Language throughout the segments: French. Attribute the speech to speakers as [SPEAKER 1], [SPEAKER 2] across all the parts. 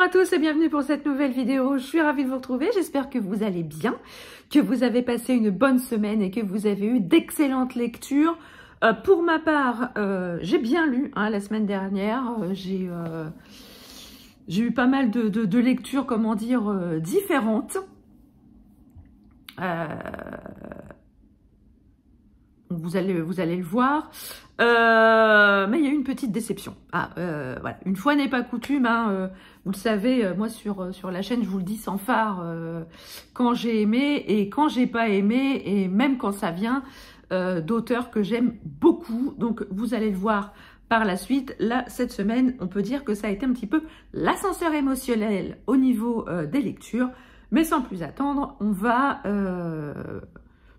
[SPEAKER 1] à tous et bienvenue pour cette nouvelle vidéo. Je suis ravie de vous retrouver, j'espère que vous allez bien, que vous avez passé une bonne semaine et que vous avez eu d'excellentes lectures. Pour ma part, j'ai bien lu la semaine dernière, j'ai eu pas mal de lectures, comment dire, différentes. Vous allez le voir. Mais il y a eu une petite déception. Voilà. Une fois n'est pas coutume, vous le savez, moi sur la chaîne, je vous le dis sans phare, quand j'ai aimé et quand j'ai pas aimé, et même quand ça vient d'auteurs que j'aime beaucoup. Donc vous allez le voir par la suite. Là, cette semaine, on peut dire que ça a été un petit peu l'ascenseur émotionnel au niveau des lectures. Mais sans plus attendre, on va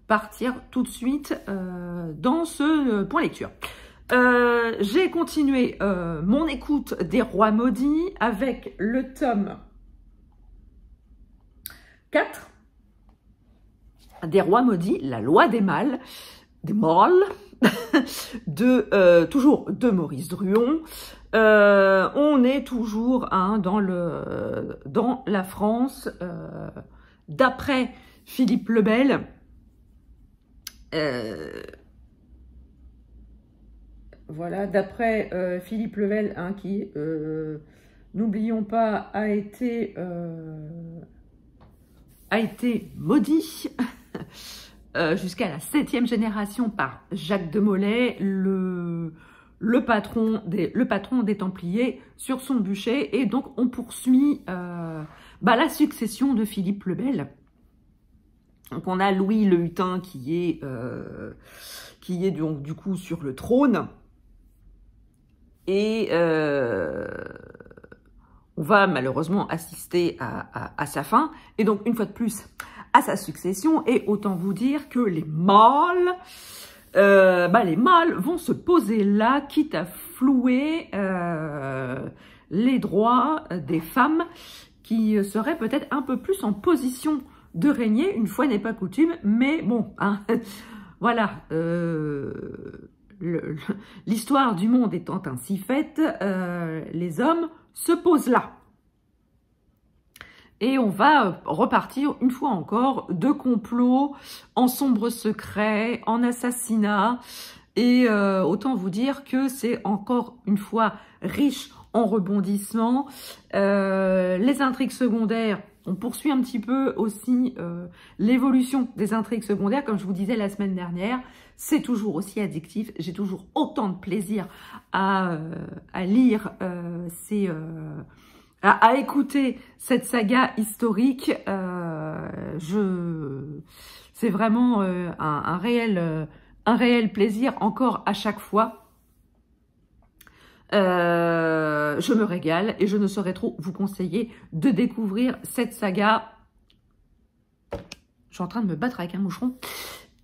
[SPEAKER 1] partir tout de suite dans ce point lecture. J'ai continué mon écoute des Rois Maudits avec le tome 4 des Rois Maudits, la loi des mâles, toujours de Maurice Druon. On est toujours dans la France d'après Philippe le Bel. Voilà, d'après Philippe le Bel, qui, n'oublions pas, a été maudit jusqu'à la 7e génération par Jacques de Molay, le patron des Templiers, sur son bûcher. Et donc on poursuit la succession de Philippe le Bel. Donc on a Louis le Hutin qui est donc du coup sur le trône, et on va malheureusement assister à sa fin, et donc une fois de plus à sa succession. Et autant vous dire que les mâles vont se poser là, quitte à flouer les droits des femmes qui seraient peut-être un peu plus en position de régner, une fois n'est pas coutume, mais bon, voilà, l'histoire du monde étant ainsi faite, les hommes se posent là. Et on va repartir une fois encore de complots en sombres secrets, en assassinats, et autant vous dire que c'est encore une fois riche en rebondissements. Les intrigues secondaires, on poursuit un petit peu aussi l'évolution des intrigues secondaires. Comme je vous disais la semaine dernière, c'est toujours aussi addictif. J'ai toujours autant de plaisir à lire à écouter cette saga historique. C'est vraiment un réel plaisir encore à chaque fois. Je me régale et je ne saurais trop vous conseiller de découvrir cette saga. Je suis en train de me battre avec un moucheron.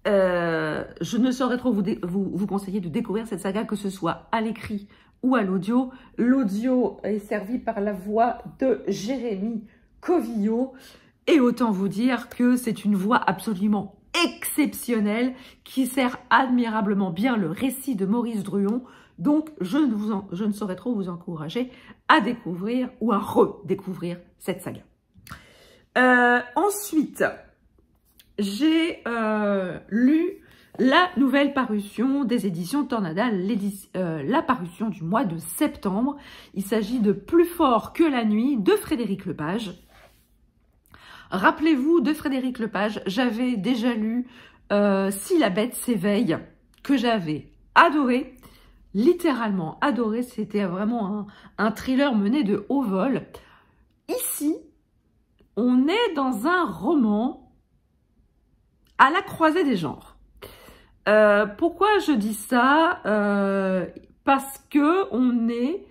[SPEAKER 1] Je ne saurais trop vous conseiller de découvrir cette saga, que ce soit à l'écrit ou à l'audio. L'audio est servi par la voix de Jérémy Covillo, et autant vous dire que c'est une voix absolument exceptionnelle qui sert admirablement bien le récit de Maurice Druon. Donc, je ne saurais trop vous encourager à découvrir ou à redécouvrir cette saga. Ensuite, j'ai lu la nouvelle parution des éditions Tornada, la parution du mois de septembre. Il s'agit de Plus fort que la nuit de Frédéric Lepage. Rappelez-vous de Frédéric Lepage, j'avais déjà lu Si la bête s'éveille, que j'avais adoré. Littéralement adoré, c'était vraiment un thriller mené de haut vol. Ici, on est dans un roman à la croisée des genres. Pourquoi je dis ça? Parce que on est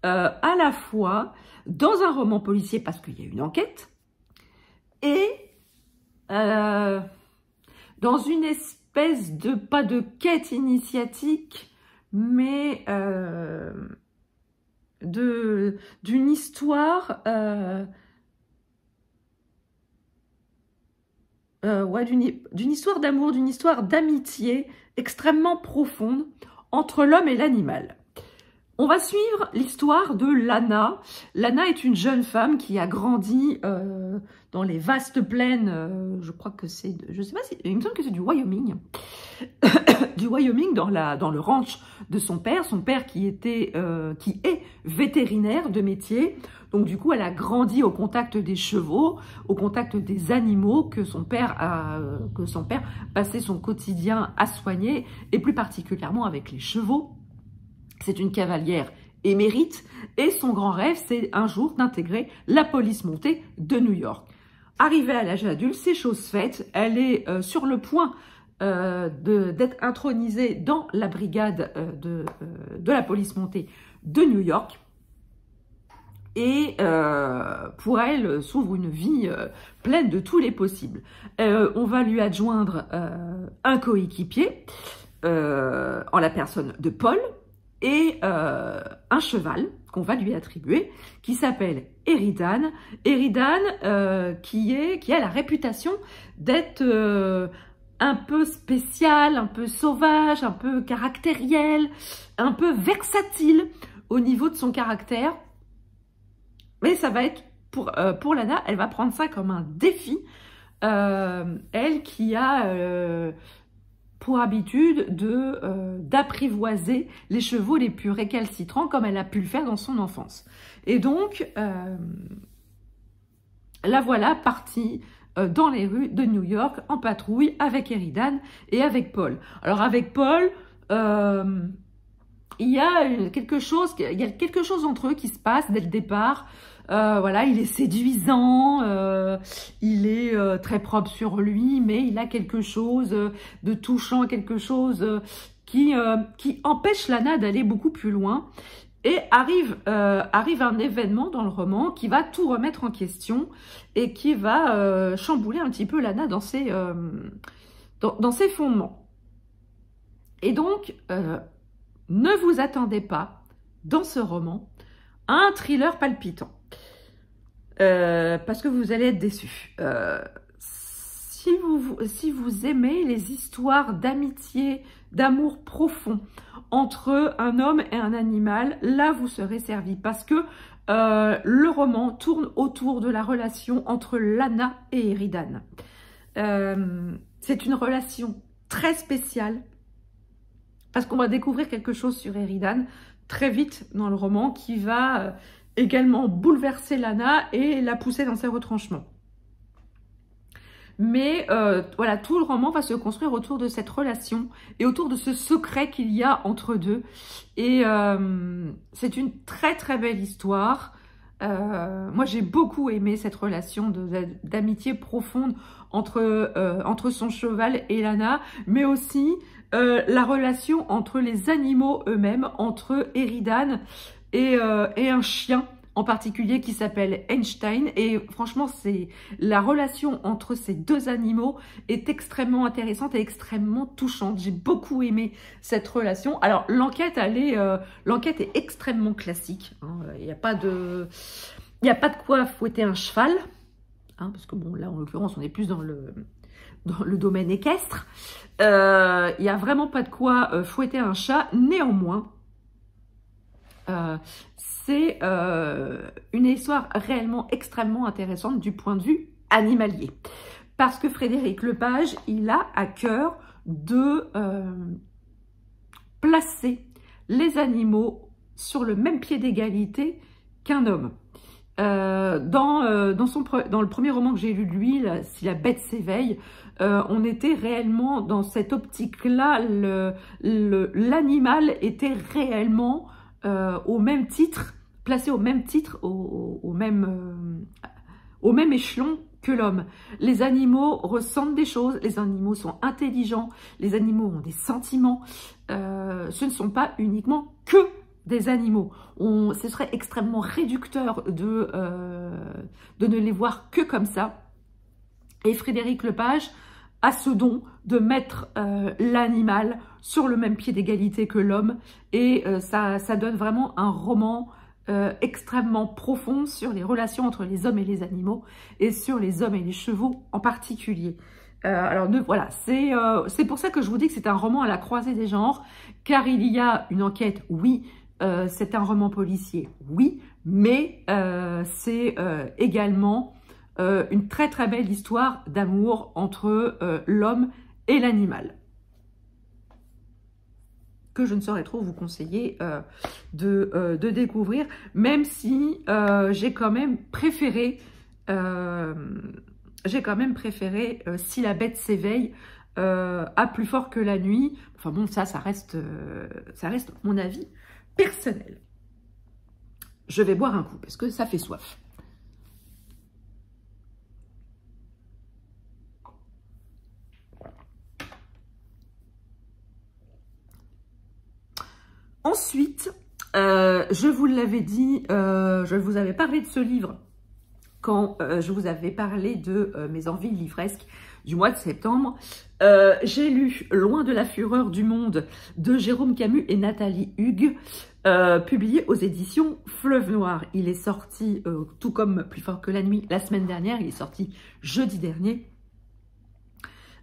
[SPEAKER 1] à la fois dans un roman policier, parce qu'il y a une enquête, et dans une espèce de, pas de quête initiatique, mais d'une histoire, d'une histoire d'amour, d'une histoire d'amitié extrêmement profonde entre l'homme et l'animal. On va suivre l'histoire de Lana. Lana est une jeune femme qui a grandi dans les vastes plaines, je crois que c'est, je sais pas si, il me semble que c'est du Wyoming, du Wyoming dans le ranch de son père qui est vétérinaire de métier. Donc du coup, elle a grandi au contact des chevaux, au contact des animaux que son père passait son quotidien à soigner, et plus particulièrement avec les chevaux. C'est une cavalière émérite et son grand rêve, c'est un jour d'intégrer la police montée de New York. Arrivée à l'âge adulte, c'est chose faite. Elle est sur le point d'être intronisée dans la brigade de la police montée de New York. Et pour elle, s'ouvre une vie pleine de tous les possibles. On va lui adjoindre un coéquipier en la personne de Paul, et un cheval qu'on va lui attribuer qui s'appelle Eridan. Eridan qui a la réputation d'être un peu spécial, un peu sauvage, un peu caractériel, un peu versatile au niveau de son caractère. Mais ça va être pour Lana, elle va prendre ça comme un défi. Elle qui a pour habitude d'apprivoiser les chevaux les plus récalcitrants comme elle a pu le faire dans son enfance. Et donc, la voilà partie dans les rues de New York en patrouille avec Eridan et avec Paul. Alors avec Paul, il y a quelque chose entre eux qui se passe dès le départ. Voilà, il est séduisant, il est très propre sur lui, mais il a quelque chose de touchant, quelque chose qui empêche Lana d'aller beaucoup plus loin. Et arrive un événement dans le roman qui va tout remettre en question et qui va chambouler un petit peu Lana dans ses fondements. Et donc, ne vous attendez pas, dans ce roman, à un thriller palpitant. Parce que vous allez être déçus. Si vous aimez les histoires d'amitié, d'amour profond entre un homme et un animal, là vous serez servi. Parce que le roman tourne autour de la relation entre Lana et Eridan. C'est une relation très spéciale. Parce qu'on va découvrir quelque chose sur Eridan très vite dans le roman qui va également bouleverser Lana et la pousser dans ses retranchements. Mais voilà, tout le roman va se construire autour de cette relation et autour de ce secret qu'il y a entre deux. Et c'est une très très belle histoire. Moi j'ai beaucoup aimé cette relation d'amitié profonde entre son cheval et Lana, mais aussi la relation entre les animaux eux-mêmes, entre Eridan et un chien en particulier qui s'appelle Einstein. Et franchement, la relation entre ces deux animaux est extrêmement intéressante et extrêmement touchante. J'ai beaucoup aimé cette relation. Alors, l'enquête est extrêmement classique. Il n'y a pas de quoi fouetter un cheval. Parce que bon, là, en l'occurrence, on est plus dans le domaine équestre. Il n'y a vraiment pas de quoi fouetter un chat. Néanmoins, c'est une histoire réellement extrêmement intéressante du point de vue animalier. Parce que Frédéric Lepage, il a à cœur de placer les animaux sur le même pied d'égalité qu'un homme. Dans le premier roman que j'ai lu de lui, Si la bête s'éveille, on était réellement dans cette optique-là. L'animal était réellement au même titre, placé au même titre, au même échelon que l'homme. Les animaux ressentent des choses, les animaux sont intelligents, les animaux ont des sentiments. Ce ne sont pas uniquement que des animaux. Ce serait extrêmement réducteur de ne les voir que comme ça. Et Frédéric Lepage a ce don de mettre l'animal sur le même pied d'égalité que l'homme. Et ça donne vraiment un roman extrêmement profond sur les relations entre les hommes et les animaux et sur les hommes et les chevaux en particulier. Alors voilà, c'est pour ça que je vous dis que c'est un roman à la croisée des genres, car il y a une enquête, oui, c'est un roman policier, oui, mais c'est également une très très belle histoire d'amour entre l'homme et l'animal, que je ne saurais trop vous conseiller de découvrir, même si j'ai quand même préféré Si la bête s'éveille à Plus fort que la nuit. Enfin bon, ça reste mon avis personnel. Je vais boire un coup parce que ça fait soif. Ensuite, je vous l'avais dit, je vous avais parlé de ce livre quand je vous avais parlé de mes envies livresques du mois de septembre. J'ai lu Loin de la fureur du monde de Jérôme Camus et Nathalie Hugues, publié aux éditions Fleuve Noir. Il est sorti, tout comme Plus fort que la nuit, la semaine dernière. Il est sorti jeudi dernier.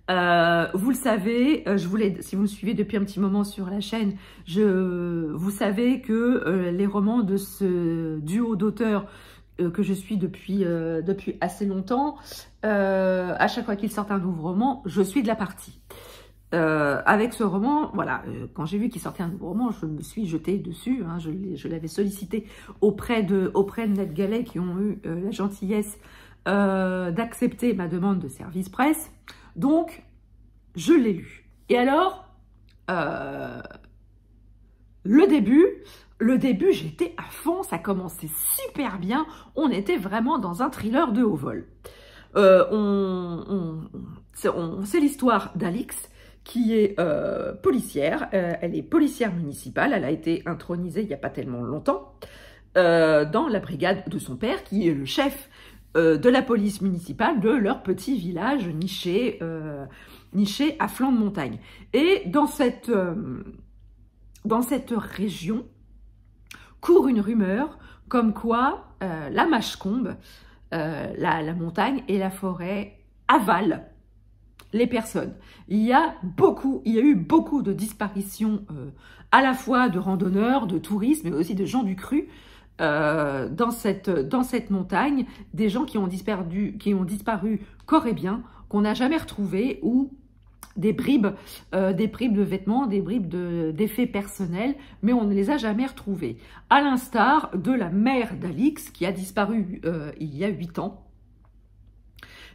[SPEAKER 1] Vous le savez, si vous me suivez depuis un petit moment sur la chaîne, vous savez que les romans de ce duo d'auteurs que je suis depuis assez longtemps, à chaque fois qu'ils sortent un nouveau roman, je suis de la partie. Avec ce roman, voilà, quand j'ai vu qu'il sortait un nouveau roman, je me suis jetée dessus, hein, je l'avais sollicité auprès de NetGalley qui ont eu la gentillesse d'accepter ma demande de service presse. Donc, je l'ai lu. Et alors, le début, j'étais à fond, ça commençait super bien. On était vraiment dans un thriller de haut vol. C'est l'histoire d'Alix, qui est policière. Elle est policière municipale. Elle a été intronisée il n'y a pas tellement longtemps dans la brigade de son père, qui est le chef de la police municipale de leur petit village niché à flanc de montagne. Et dans cette région court une rumeur comme quoi la Mâche-Combe, la montagne et la forêt avalent les personnes. Il y a eu beaucoup de disparitions à la fois de randonneurs, de touristes, mais aussi de gens du cru dans cette montagne, des gens qui ont disparu corps et biens, qu'on n'a jamais retrouvés, ou des bribes de vêtements, des bribes d'effets personnels, mais on ne les a jamais retrouvés. À l'instar de la mère d'Alix, qui a disparu il y a 8 ans,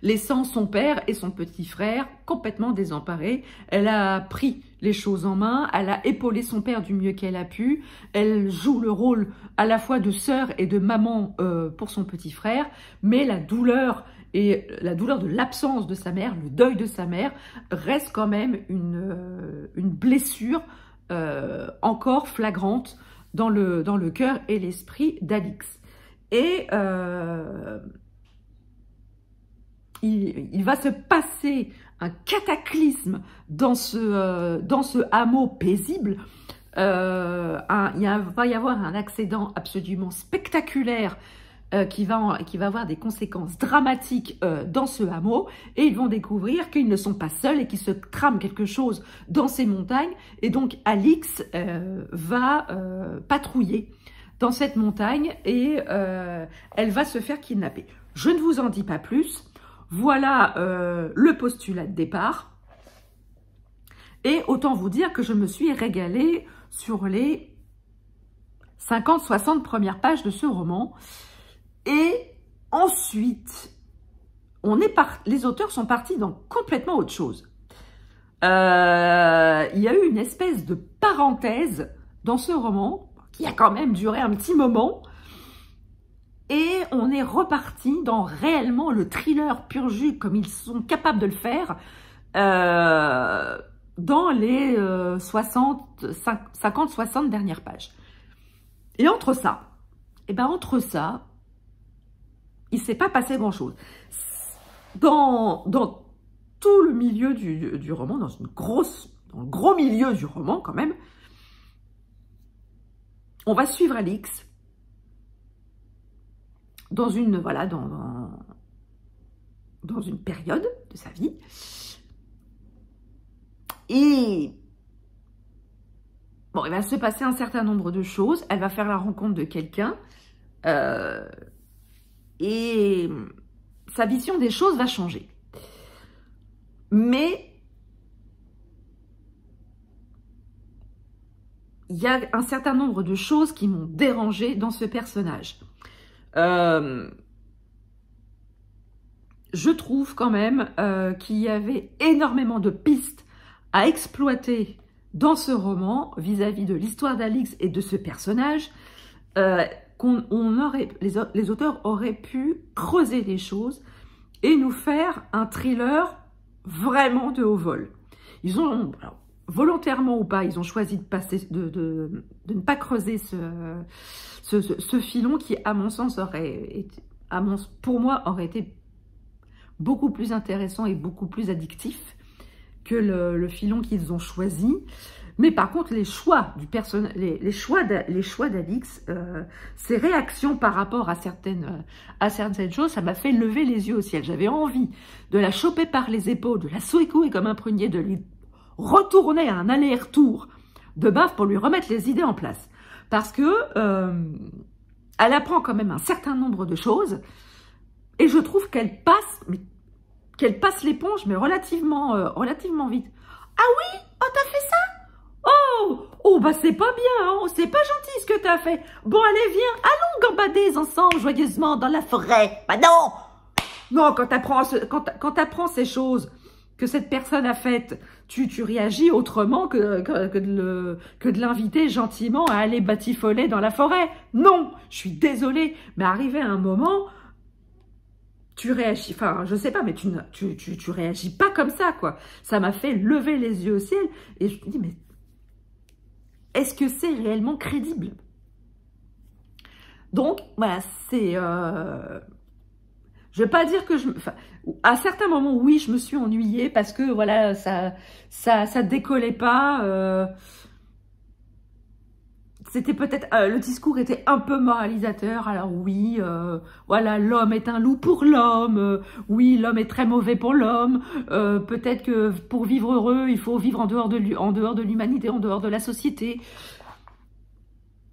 [SPEAKER 1] laissant son père et son petit frère complètement désemparés. Elle a pris les choses en main, elle a épaulé son père du mieux qu'elle a pu, elle joue le rôle à la fois de sœur et de maman pour son petit frère, mais la douleur de l'absence de sa mère, le deuil de sa mère, reste quand même une blessure encore flagrante dans le cœur et l'esprit d'Alix. Et il va se passer un cataclysme dans ce hameau paisible. Il va y avoir un accident absolument spectaculaire qui va avoir des conséquences dramatiques dans ce hameau, et ils vont découvrir qu'ils ne sont pas seuls et qu'il se trame quelque chose dans ces montagnes. Et donc Alix va patrouiller dans cette montagne et elle va se faire kidnapper. Je ne vous en dis pas plus. Voilà le postulat de départ. Et autant vous dire que je me suis régalée sur les 50-60 premières pages de ce roman. Et ensuite, les auteurs sont partis dans complètement autre chose. Il y a eu une espèce de parenthèse dans ce roman, qui a quand même duré un petit moment. Et on est reparti dans réellement le thriller pur jus, comme ils sont capables de le faire, dans les 50-60 dernières pages. Et entre ça, il ne s'est pas passé grand-chose. Dans tout le milieu du roman, dans le gros milieu du roman quand même, on va suivre Alix dans une période de sa vie. Et bon, il va se passer un certain nombre de choses. Elle va faire la rencontre de quelqu'un. Et sa vision des choses va changer. Mais il y a un certain nombre de choses qui m'ont dérangée dans ce personnage. Je trouve quand même qu'il y avait énormément de pistes à exploiter dans ce roman vis-à-vis de l'histoire d'Alix et de ce personnage. Les auteurs auraient pu creuser les choses et nous faire un thriller vraiment de haut vol. Ils ont, alors, volontairement ou pas, ils ont choisi de ne pas creuser ce filon qui, à mon sens, pour moi, aurait été beaucoup plus intéressant et beaucoup plus addictif que le filon qu'ils ont choisi. Mais par contre, les choix du personnage, les choix d'Alix, ses réactions par rapport à certaines choses, ça m'a fait lever les yeux au ciel. J'avais envie de la choper par les épaules, de la secouer comme un prunier, de lui retourner à un aller-retour de baffe pour lui remettre les idées en place. Parce que elle apprend quand même un certain nombre de choses et je trouve qu'elle passe l'éponge, mais relativement vite. Ah oui? Oh, t'as fait ça? Oh, bah c'est pas bien, hein, c'est pas gentil ce que t'as fait. Bon, allez, viens, allons gambader ensemble joyeusement dans la forêt. Bah non! Non, quand t'apprends ces choses que cette personne a faites, tu réagis autrement que de l'inviter gentiment à aller batifoler dans la forêt. Non, je suis désolée, mais arrivé à un moment, tu réagis, enfin, je sais pas, mais tu réagis pas comme ça, quoi. Ça m'a fait lever les yeux au ciel et je me dis, mais est-ce que c'est réellement crédible? Donc, voilà, c'est... je vais pas dire que à certains moments, oui, je me suis ennuyée parce que, voilà, ça décollait pas. C'était peut-être... le discours était un peu moralisateur. Alors oui, voilà, l'homme est un loup pour l'homme. Oui, l'homme est très mauvais pour l'homme. Peut-être que pour vivre heureux, il faut vivre en dehors de l'humanité, en dehors de la société.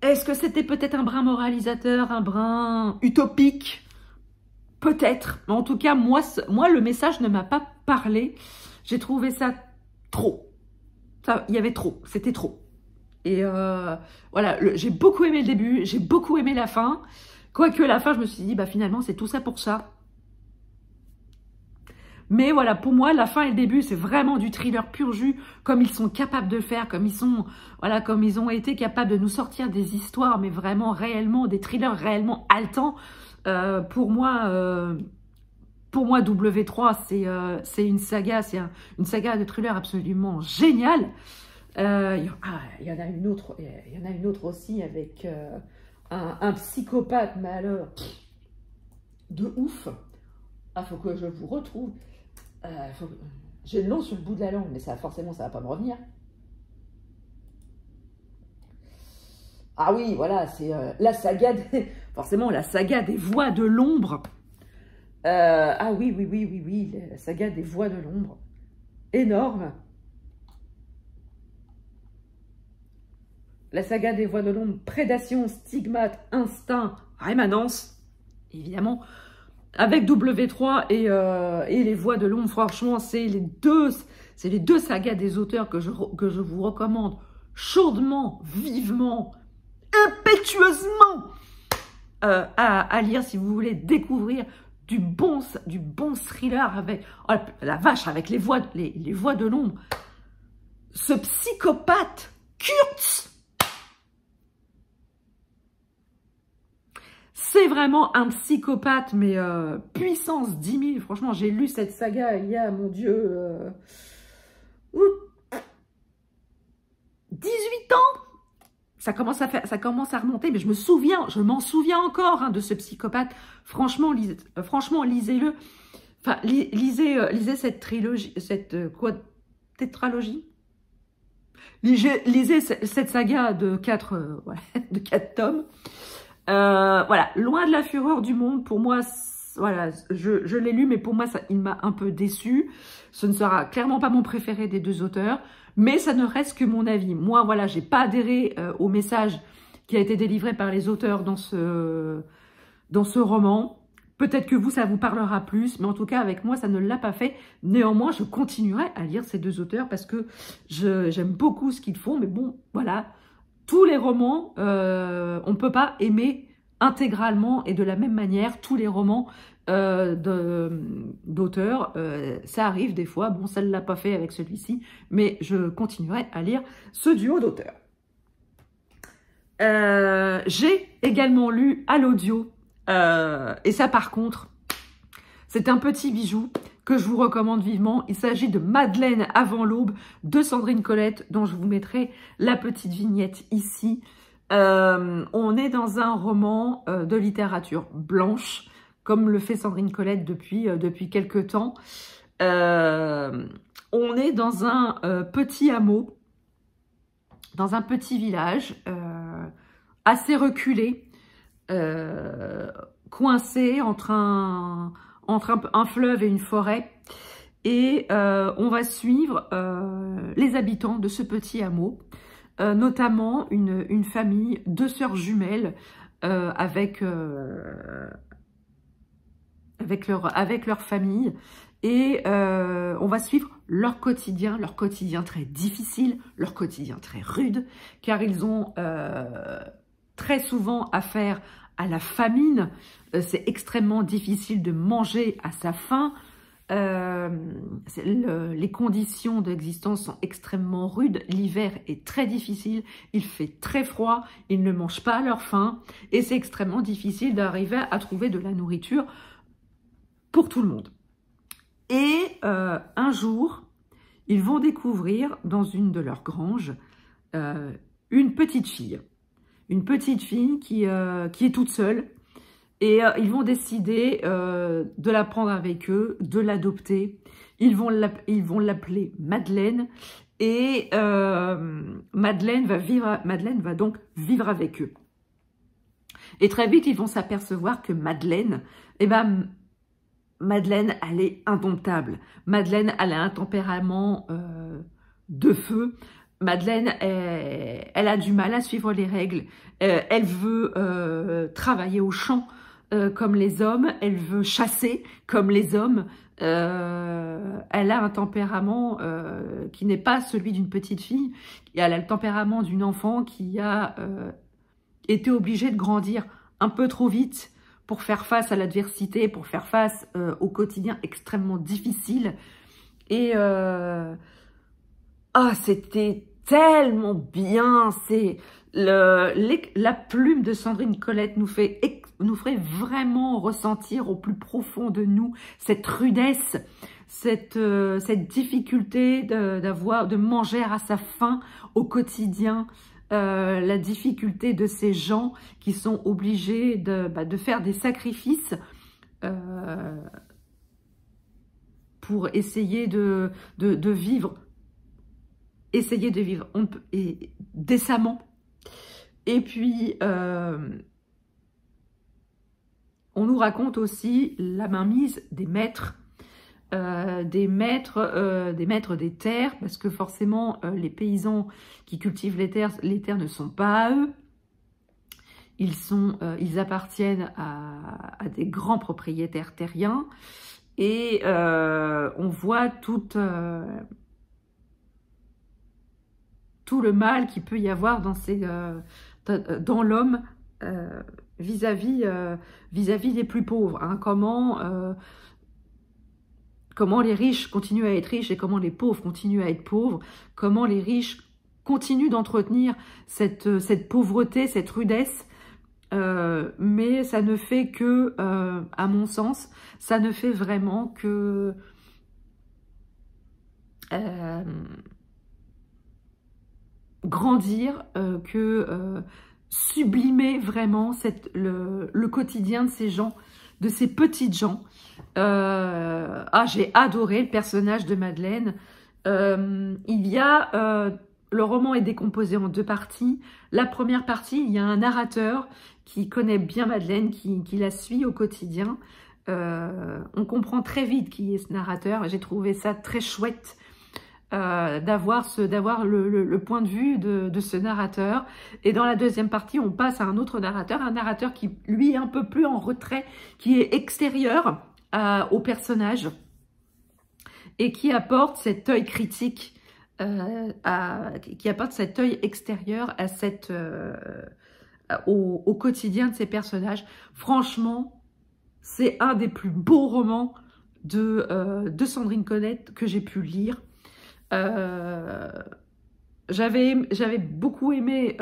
[SPEAKER 1] Est-ce que c'était peut-être un brin moralisateur, un brin utopique? Peut-être. Mais en tout cas, moi, le message ne m'a pas parlé. J'ai trouvé ça trop. Il y avait trop. C'était trop. Et voilà, j'ai beaucoup aimé le début, j'ai beaucoup aimé la fin. Quoique la fin, je me suis dit, bah finalement, c'est tout ça pour ça. Mais voilà, pour moi, la fin et le début, c'est vraiment du thriller pur jus, comme ils sont capables de le faire, comme ils ont été capables de nous sortir des histoires, mais vraiment, réellement, des thrillers réellement haletants. Pour moi, W3, c'est une saga, une saga de thriller absolument géniale. Il y en a une autre aussi avec un psychopathe, mais alors, de ouf. Ah, faut que je vous retrouve. J'ai le nom sur le bout de la langue, mais forcément, ça va pas me revenir. Ah oui, voilà, c'est la saga, forcément, la saga des voix de l'ombre. Ah oui, la saga des voix de l'ombre. Énorme. La saga des voix de l'ombre, prédation, stigmate, instinct, rémanence, évidemment. Avec W3 et les voix de l'ombre, franchement, c'est les deux sagas des auteurs que je vous recommande chaudement, vivement, impétueusement à lire si vous voulez découvrir du bon thriller avec, oh, la vache, avec les voix de l'ombre. Ce psychopathe, Kurtz, c'est vraiment un psychopathe, mais puissance 10 000. Franchement, j'ai lu cette saga il y a, mon Dieu, 18 ans. Ça commence à remonter, mais je m'en souviens encore hein, de ce psychopathe. Franchement, lisez-le. Enfin, lisez cette trilogie, tétralogie. Lisez cette saga de 4 tomes. Voilà, loin de la fureur du monde, pour moi, voilà, je l'ai lu, mais pour moi, ça, il m'a un peu déçu. Ce ne sera clairement pas mon préféré des deux auteurs, mais ça ne reste que mon avis. Moi, voilà, j'ai pas adhéré au message qui a été délivré par les auteurs dans ce roman. Peut-être que vous, ça vous parlera plus, mais en tout cas, avec moi, ça ne l'a pas fait. Néanmoins, je continuerai à lire ces deux auteurs parce que j'aime beaucoup ce qu'ils font. Mais bon, voilà, tous les romans, on ne peut pas aimer intégralement et de la même manière tous les romans d'auteurs. Ça arrive des fois. Bon, ça ne l'a pas fait avec celui-ci, mais je continuerai à lire ce duo d'auteurs. J'ai également lu à l'audio. Et ça, par contre, c'est un petit bijou que je vous recommande vivement. Il s'agit de Madeleine avant l'aube de Sandrine Colette, dont je vous mettrai la petite vignette ici. On est dans un roman de littérature blanche, comme le fait Sandrine Colette depuis quelques temps. On est dans un petit hameau, dans un petit village assez reculé, coincé entre un fleuve et une forêt, et on va suivre les habitants de ce petit hameau, notamment une famille, deux sœurs jumelles avec leur famille, et on va suivre leur quotidien très difficile, leur quotidien très rude, car ils ont très souvent affaire à la famine. C'est extrêmement difficile de manger à sa faim. Les conditions d'existence sont extrêmement rudes. L'hiver est très difficile. Il fait très froid. Ils ne mangent pas à leur faim. Et c'est extrêmement difficile d'arriver à trouver de la nourriture pour tout le monde. Et un jour, ils vont découvrir dans une de leurs granges une petite fille. Une petite fille qui est toute seule, et ils vont décider de la prendre avec eux, de l'adopter. Ils vont l'appeler Madeleine, et Madeleine va donc vivre avec eux. Et très vite, ils vont s'apercevoir que Madeleine, Madeleine, elle est indomptable. Madeleine, elle a un tempérament de feu. Madeleine, elle a du mal à suivre les règles. Elle veut travailler au champ comme les hommes. Elle veut chasser comme les hommes. Elle a un tempérament qui n'est pas celui d'une petite fille. Elle a le tempérament d'une enfant qui a été obligée de grandir un peu trop vite pour faire face à l'adversité, pour faire face au quotidien extrêmement difficile. Et c'était tellement bien. C'est la plume de Sandrine Colette nous ferait vraiment ressentir au plus profond de nous cette rudesse, cette difficulté de manger à sa faim au quotidien, la difficulté de ces gens qui sont obligés de faire des sacrifices pour essayer de vivre. Essayer de vivre décemment. Et puis, on nous raconte aussi la mainmise des maîtres, des maîtres des terres, parce que forcément, les paysans qui cultivent les terres ne sont pas à eux. Ils appartiennent à des grands propriétaires terriens. Et on voit tout le mal qu'il peut y avoir dans l'homme vis-à-vis des plus pauvres. Hein. Comment les riches continuent à être riches et comment les pauvres continuent à être pauvres. Comment les riches continuent d'entretenir cette pauvreté, cette rudesse. Mais ça ne fait que, à mon sens, ça ne fait vraiment que grandir, sublimer vraiment le quotidien de ces gens, de ces petites gens. J'ai adoré le personnage de Madeleine. Le roman est décomposé en deux parties. La première partie, il y a un narrateur qui connaît bien Madeleine, qui la suit au quotidien, On comprend très vite qui est ce narrateur. J'ai trouvé ça très chouette d'avoir le point de vue de ce narrateur. Et dans la deuxième partie, on passe à un autre narrateur, un narrateur qui, lui, est un peu plus en retrait, qui est extérieur au personnage et qui apporte cet œil critique, qui apporte cet œil extérieur à au quotidien de ces personnages. Franchement, c'est un des plus beaux romans de Sandrine Connette que j'ai pu lire. J'avais beaucoup aimé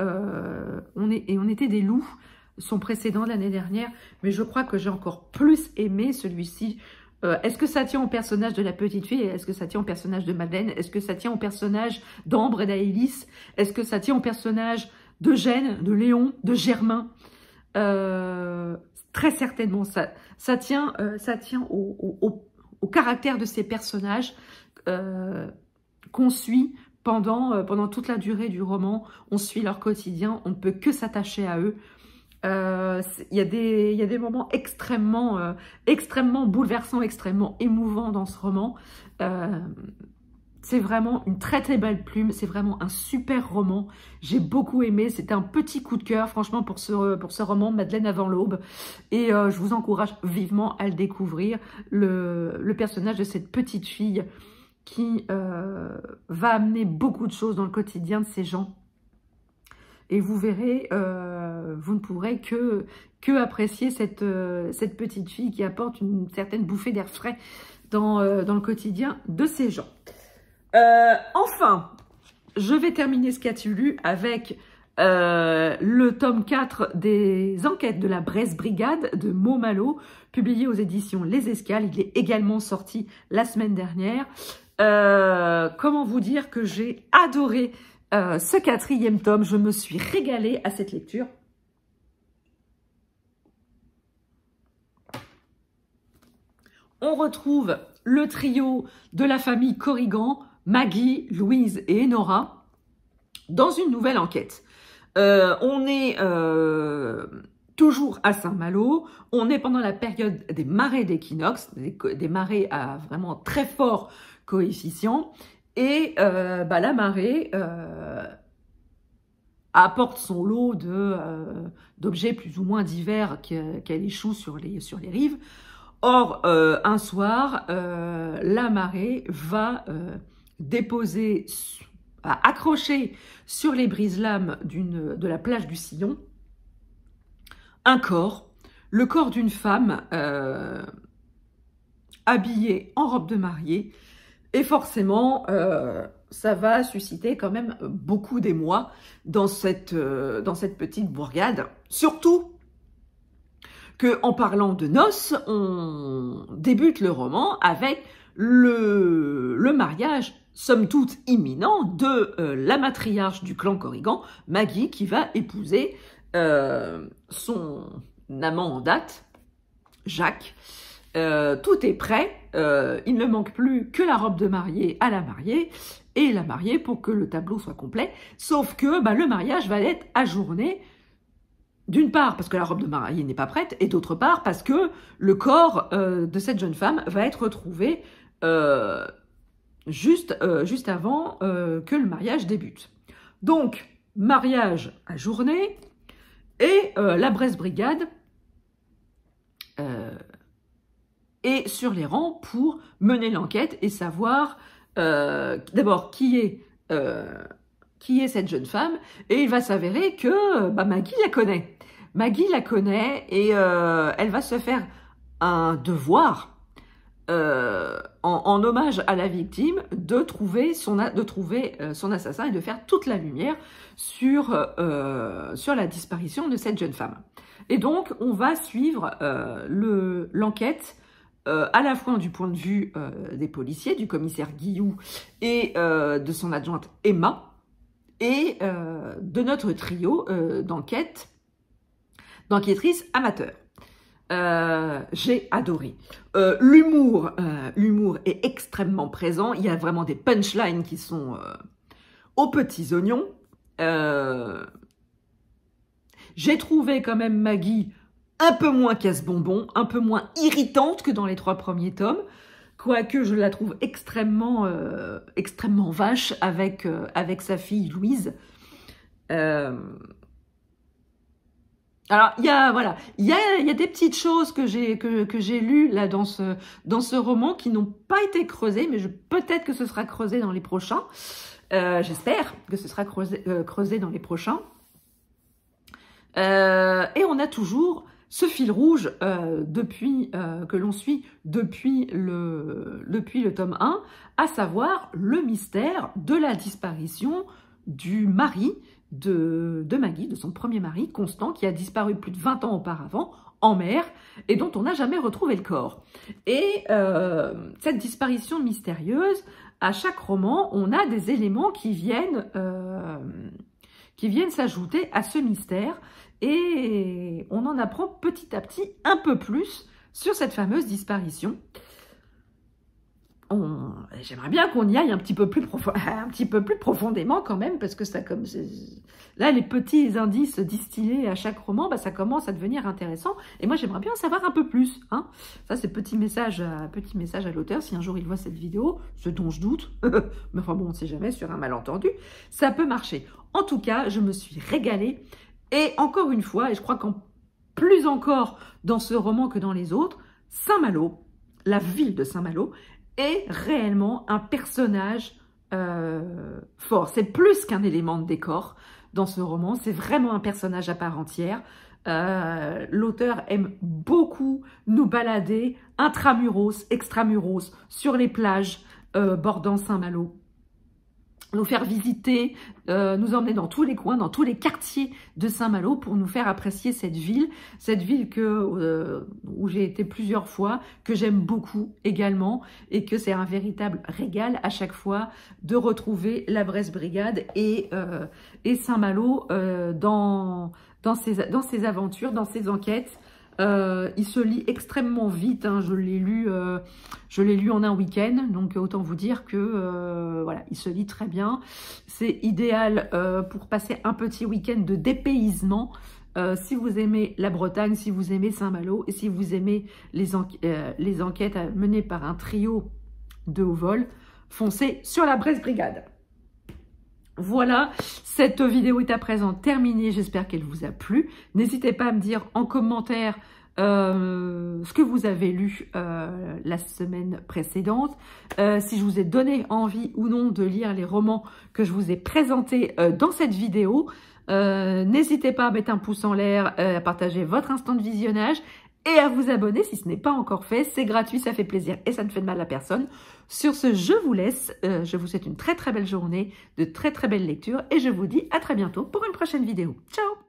[SPEAKER 1] On était des loups, son précédent l'année dernière, mais je crois que j'ai encore plus aimé celui-ci. Est-ce que ça tient au personnage de la petite fille? Est-ce que ça tient au personnage de Madeleine? Est-ce que ça tient au personnage d'Ambre et d'Aélis? Est-ce que ça tient au personnage d'Eugène, de Léon, de Germain? Très certainement, ça tient au caractère de ces personnages qu'on suit pendant toute la durée du roman. On suit leur quotidien, on ne peut que s'attacher à eux. Il y a des moments extrêmement bouleversants, extrêmement émouvants dans ce roman. C'est vraiment une très très belle plume, c'est vraiment un super roman. J'ai beaucoup aimé, c'était un petit coup de cœur franchement pour ce roman, Madeleine avant l'aube. Et je vous encourage vivement à le découvrir, le personnage de cette petite fille qui va amener beaucoup de choses dans le quotidien de ces gens. Et vous verrez, vous ne pourrez que apprécier cette petite fille qui apporte une certaine bouffée d'air frais dans le quotidien de ces gens. Enfin, je vais terminer ce qu'a-t-il avec le tome 4 des enquêtes de la Bresse Brigade de Maud Malo, publié aux éditions Les Escales. Il est également sorti la semaine dernière. Comment vous dire que j'ai adoré ce 4e tome. Je me suis régalée à cette lecture. On retrouve le trio de la famille Corrigan, Maggie, Louise et Enora, dans une nouvelle enquête. On est toujours à Saint-Malo, on est pendant la période des marées d'équinoxe, des marées à vraiment très fort coefficient, et la marée apporte son lot d'objets plus ou moins divers qu'elle échoue sur les rives. Or, un soir, la marée va accrocher sur les brise-lames de la plage du Sillon un corps, le corps d'une femme habillée en robe de mariée, et forcément, ça va susciter quand même beaucoup d'émoi dans cette petite bourgade, surtout qu'en parlant de noces, on débute le roman avec le mariage, somme toute imminent, de la matriarche du clan Corrigan, Maggie, qui va épouser son amant en date, Jacques. Tout est prêt, il ne manque plus que la robe de mariée à la mariée, et la mariée pour que le tableau soit complet, sauf que le mariage va être ajourné. D'une part, parce que la robe de mariée n'est pas prête, et d'autre part, parce que le corps de cette jeune femme va être retrouvé juste avant que le mariage débute. Donc, mariage ajourné, et la Bresse Brigade est sur les rangs pour mener l'enquête et savoir d'abord qui est cette jeune femme, et il va s'avérer que Maggie la connaît. Maggie la connaît et elle va se faire un devoir en hommage à la victime de trouver son assassin et de faire toute la lumière sur la disparition de cette jeune femme. Et donc, on va suivre l'enquête à la fois du point de vue des policiers, du commissaire Guillou et de son adjointe Emma, et de notre trio d'enquêtrices amateurs. J'ai adoré. L'humour est extrêmement présent. Il y a vraiment des punchlines qui sont aux petits oignons. J'ai trouvé quand même Maggie un peu moins casse-bonbon, un peu moins irritante que dans les 3 premiers tomes, quoique je la trouve extrêmement vache avec sa fille Louise. Alors, il y a des petites choses que j'ai lues là dans ce roman qui n'ont pas été creusées, mais peut-être que ce sera creusé dans les prochains. J'espère que ce sera creusé dans les prochains. Et on a toujours ce fil rouge que l'on suit depuis le tome 1, à savoir le mystère de la disparition du mari de Maggie, de son premier mari, Constant, qui a disparu plus de 20 ans auparavant en mer et dont on n'a jamais retrouvé le corps. Et cette disparition mystérieuse, à chaque roman, on a des éléments qui viennent s'ajouter à ce mystère et on en apprend petit à petit un peu plus sur cette fameuse disparition. J'aimerais bien qu'on y aille un petit peu plus profondément quand même, parce que ça, là, les petits indices distillés à chaque roman, ça commence à devenir intéressant. Et moi, j'aimerais bien en savoir un peu plus. Hein. Ça, c'est petit message à l'auteur. Si un jour il voit cette vidéo, ce dont je doute, mais enfin bon, on ne sait jamais, sur un malentendu, ça peut marcher. En tout cas, je me suis régalée. Et encore une fois, et je crois qu'en plus encore dans ce roman que dans les autres, Saint-Malo, la ville de Saint-Malo, est réellement un personnage fort. C'est plus qu'un élément de décor dans ce roman, c'est vraiment un personnage à part entière. L'auteur aime beaucoup nous balader intramuros, extramuros, sur les plages bordant Saint-Malo, nous faire visiter, nous emmener dans tous les coins, dans tous les quartiers de Saint-Malo pour nous faire apprécier cette ville où j'ai été plusieurs fois, que j'aime beaucoup également, et que c'est un véritable régal à chaque fois de retrouver la Brest Brigade et Saint-Malo dans ses aventures, dans ses enquêtes. Il se lit extrêmement vite, hein. Je l'ai lu en un week-end, donc autant vous dire que voilà, il se lit très bien. C'est idéal pour passer un petit week-end de dépaysement. Si vous aimez la Bretagne, si vous aimez Saint-Malo et si vous aimez les enquêtes menées par un trio de haut vol, foncez sur la Brest Brigade. Voilà, cette vidéo est à présent terminée, j'espère qu'elle vous a plu. N'hésitez pas à me dire en commentaire ce que vous avez lu la semaine précédente, si je vous ai donné envie ou non de lire les romans que je vous ai présentés dans cette vidéo. N'hésitez pas à mettre un pouce en l'air, à partager votre instant de visionnage et à vous abonner si ce n'est pas encore fait. C'est gratuit, ça fait plaisir et ça ne fait de mal à personne. Sur ce, je vous laisse. Je vous souhaite une très très belle journée, de très très belles lectures et je vous dis à très bientôt pour une prochaine vidéo. Ciao!